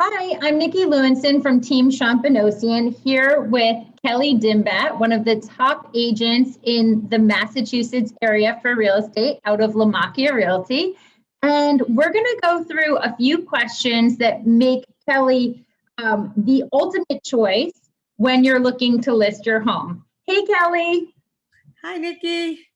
Hi, I'm Nikki Lewinson from Team Champagnosian here with Kelly Dimbat, one of the top agents in the Massachusetts area for real estate out of Lamacchia Realty. And we're going to go through a few questions that make Kelly the ultimate choice when you're looking to list your home. Hey, Kelly. Hi, Nikki.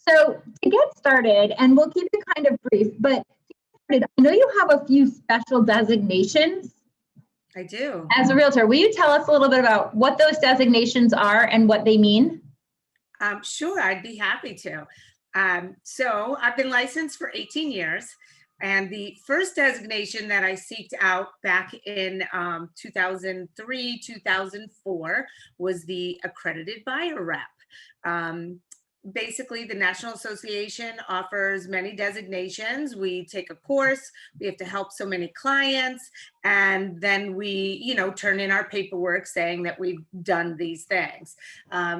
So to get started, and we'll keep it kind of brief, but I know you have a few special designations. I do. As a realtor, will you tell us a little bit about what those designations are and what they mean? Sure, I'd be happy to. So I've been licensed for 18 years, and the first designation that I seeked out back in 2003, 2004 was the accredited buyer rep. Basically, the National Association offers many designations. We take a course, we have to help so many clients, and then we, turn in our paperwork saying that we've done these things.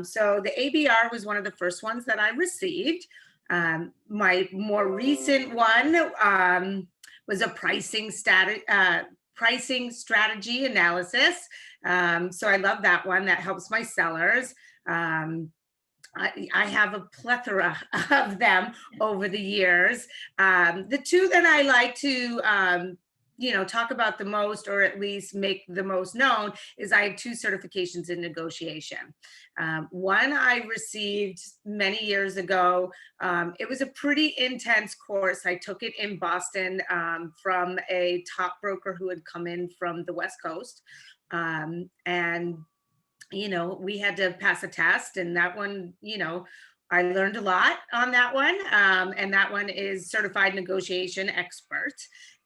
So the ABR was one of the first ones that I received. My more recent one was a pricing strategy analysis. So I love that one. That helps my sellers. I have a plethora of them over the years. The two that I like to, talk about the most, or at least make the most known, is I have two certifications in negotiation. One I received many years ago. It was a pretty intense course. I took it in Boston from a top broker who had come in from the West Coast. And we had to pass a test, and that one, I learned a lot on that one. And that one is certified negotiation expert.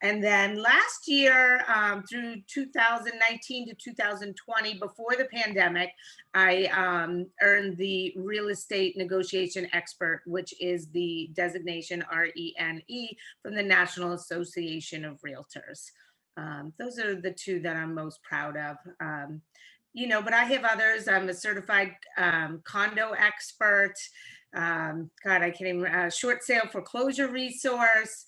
And then last year, through 2019 to 2020, before the pandemic, I earned the real estate negotiation expert, which is the designation RENE from the National Association of Realtors. Those are the two that I'm most proud of. But I have others. I'm a certified condo expert. God, I can't even, short sale foreclosure resource,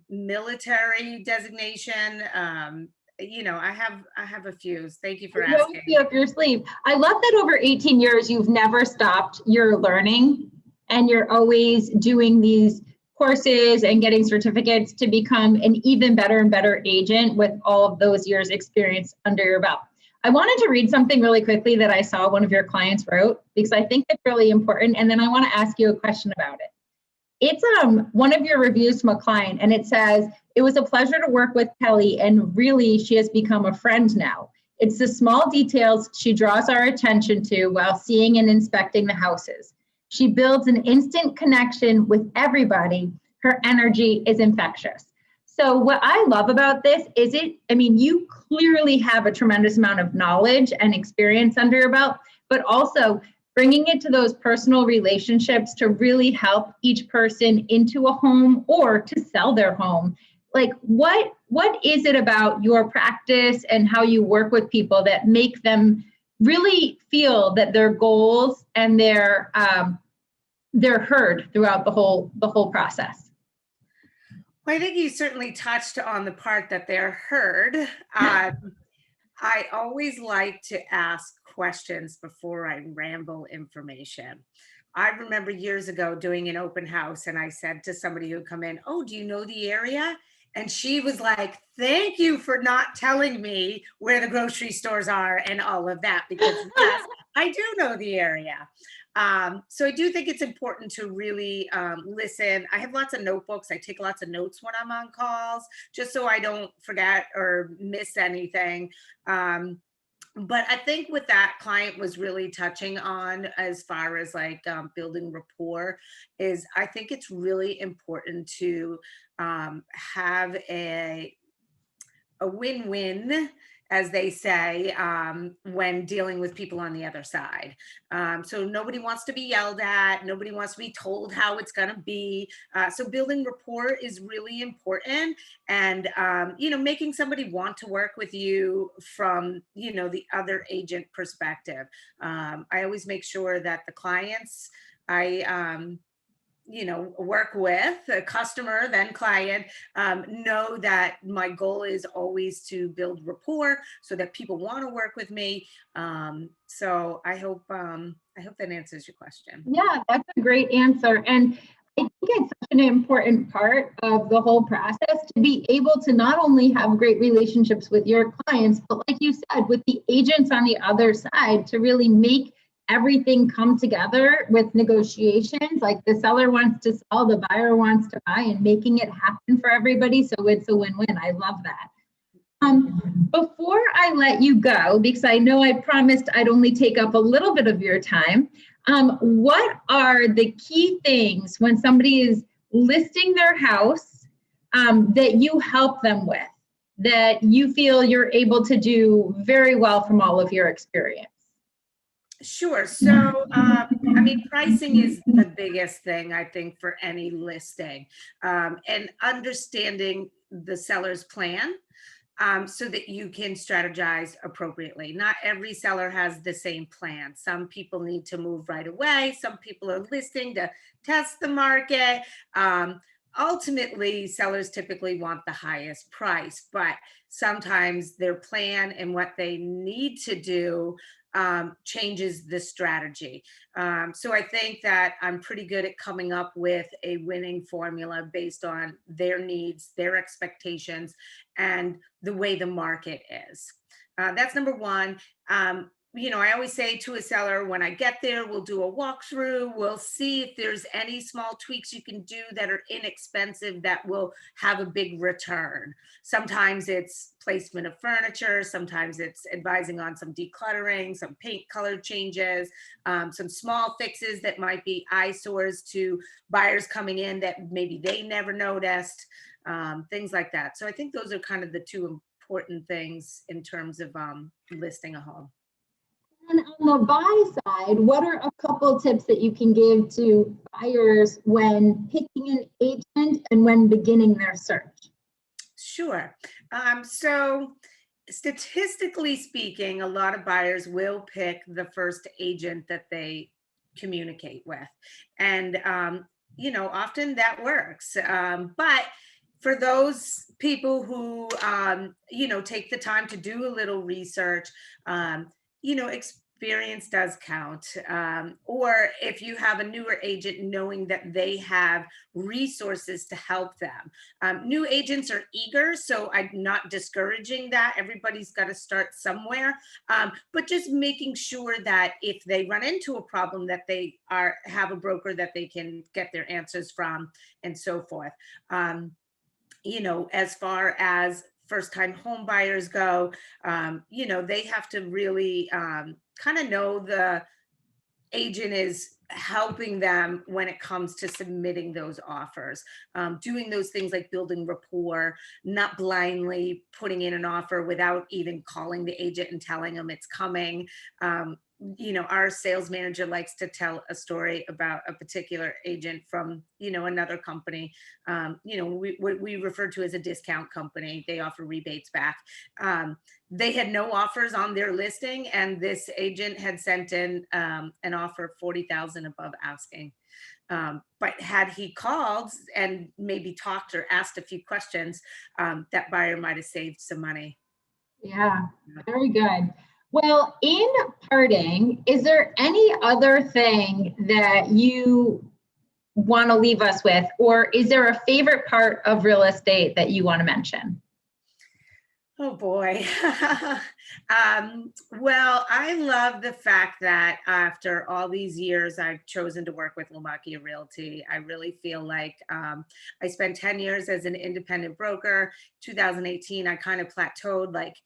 military designation. I have a few. Thank you for asking. You up your sleeve. I love that over 18 years, you've never stopped your learning, and you're always doing these courses and getting certificates to become an even better and better agent with all of those years experience under your belt. I wanted to read something really quickly that I saw one of your clients wrote, because I think it's really important. And then I want to ask you a question about it. It's one of your reviews from a client, and it says, "It was a pleasure to work with Kelly, and really she has become a friend now. It's the small details she draws our attention to while seeing and inspecting the houses. She builds an instant connection with everybody. Her energy is infectious." So what I love about this is you clearly have a tremendous amount of knowledge and experience under your belt, but also bringing it to those personal relationships to really help each person into a home or to sell their home. Like what is it about your practice and how you work with people that make them really feel that their goals and they're heard throughout the whole process? Well, I think you certainly touched on the part that they're heard. I always like to ask questions before I ramble information. I remember years ago doing an open house, and I said to somebody who had come in, "Oh, do you know the area?" And she was like, "Thank you for not telling me where the grocery stores are and all of that, because yes, I do know the area." So I do think it's important to really listen. I have lots of notebooks. I take lots of notes when I'm on calls, just so I don't forget or miss anything. But I think what that client was really touching on, as far as building rapport, is I think it's really important to have a win-win, as they say, when dealing with people on the other side. So nobody wants to be yelled at. Nobody wants to be told how it's going to be. So building rapport is really important. And, making somebody want to work with you from, the other agent perspective. I always make sure that the clients, work with a customer, then client, know that my goal is always to build rapport so that people want to work with me. So I hope that answers your question. Yeah, that's a great answer. And I think it's such an important part of the whole process to be able to not only have great relationships with your clients, but like you said, with the agents on the other side to really make everything come together with negotiations. Like the seller wants to sell, the buyer wants to buy, and making it happen for everybody. So it's a win-win. I love that. Before I let you go, because I know I promised I'd only take up a little bit of your time, what are the key things when somebody is listing their house that you help them with, that you feel you're able to do very well from all of your experience? Sure. So, pricing is the biggest thing, I think, for any listing, and understanding the seller's plan, so that you can strategize appropriately. Not every seller has the same plan. Some people need to move right away. Some people are listing to test the market. Ultimately, sellers typically want the highest price, but sometimes their plan and what they need to do changes the strategy. So I think that I'm pretty good at coming up with a winning formula based on their needs, their expectations, and the way the market is. That's number one. I always say to a seller, when I get there, we'll do a walkthrough. We'll see if there's any small tweaks you can do that are inexpensive that will have a big return. Sometimes it's placement of furniture. Sometimes it's advising on some decluttering, some paint color changes, some small fixes that might be eyesores to buyers coming in that maybe they never noticed, things like that. So I think those are kind of the two important things in terms of listing a home. And on the buy side, what are a couple tips that you can give to buyers when picking an agent and when beginning their search? Sure. So statistically speaking, a lot of buyers will pick the first agent that they communicate with. And, often that works. But for those people who, take the time to do a little research, experience does count. Or if you have a newer agent, knowing that they have resources to help them. New agents are eager, so I'm not discouraging that. Everybody's got to start somewhere, but just making sure that if they run into a problem, that they have a broker that they can get their answers from, and so forth. As far as first time home buyers go, they have to really kind of know the agent is helping them when it comes to submitting those offers, doing those things like building rapport, not blindly putting in an offer without even calling the agent and telling them it's coming. Our sales manager likes to tell a story about a particular agent from, another company, we refer to as a discount company. They offer rebates back. They had no offers on their listing, and this agent had sent in an offer of 40,000 above asking. But had he called and maybe talked or asked a few questions, that buyer might have saved some money. Yeah, very good. Well, in parting, is there any other thing that you want to leave us with, or is there a favorite part of real estate that you want to mention? Oh boy. Well, I love the fact that after all these years, I've chosen to work with Lamakia Realty. I really feel like I spent 10 years as an independent broker. 2018, I kind of plateaued. Like,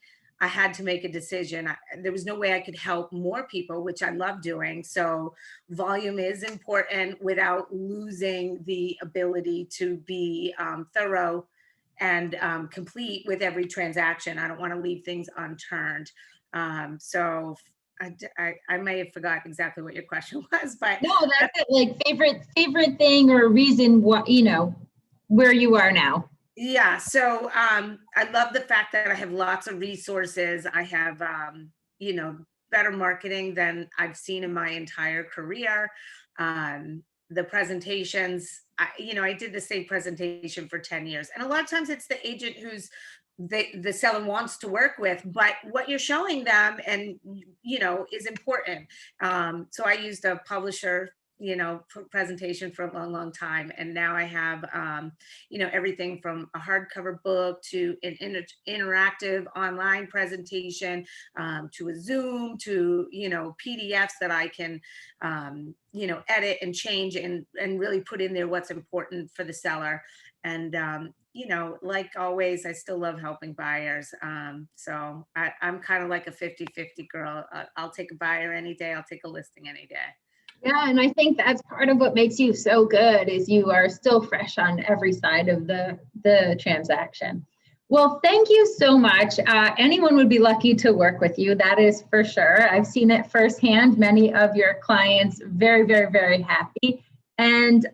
I had to make a decision. There was no way I could help more people, which I love doing. So volume is important without losing the ability to be thorough and complete with every transaction. I don't want to leave things unturned. So I may have forgot exactly what your question was, but No, that's it. Like favorite thing or reason what, where you are now. yeah. So I love the fact that I have lots of resources. I have, better marketing than I've seen in my entire career. the presentations, I did the same presentation for 10 years. And a lot of times it's the agent who's the seller wants to work with, but what you're showing them and, is important. So I used a publisher, presentation for a long, long time. And now I have, everything from a hardcover book to an interactive online presentation, to a Zoom, to, PDFs that I can, edit and change and really put in there what's important for the seller. And, like always, I still love helping buyers. So I'm kind of like a 50-50 girl. I'll take a buyer any day. I'll take a listing any day. Yeah, and I think that's part of what makes you so good is you are still fresh on every side of the transaction. Well, thank you so much. Anyone would be lucky to work with you, that is for sure. I've seen it firsthand. Many of your clients very, very, very happy. And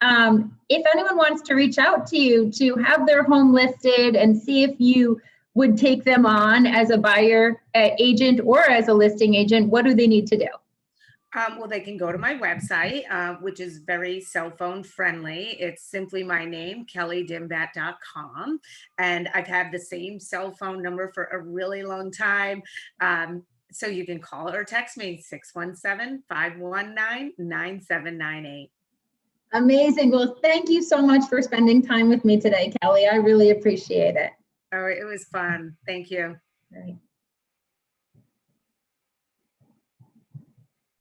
if anyone wants to reach out to you to have their home listed and see if you would take them on as a buyer agent or as a listing agent, what do they need to do? Well, they can go to my website, which is very cell phone friendly. It's simply my name, kellydimbat.com. And I've had the same cell phone number for a really long time. So you can call or text me, 617-519-9798. Amazing. Well, thank you so much for spending time with me today, Kelly. I really appreciate it. Oh, it was fun. Thank you. All right.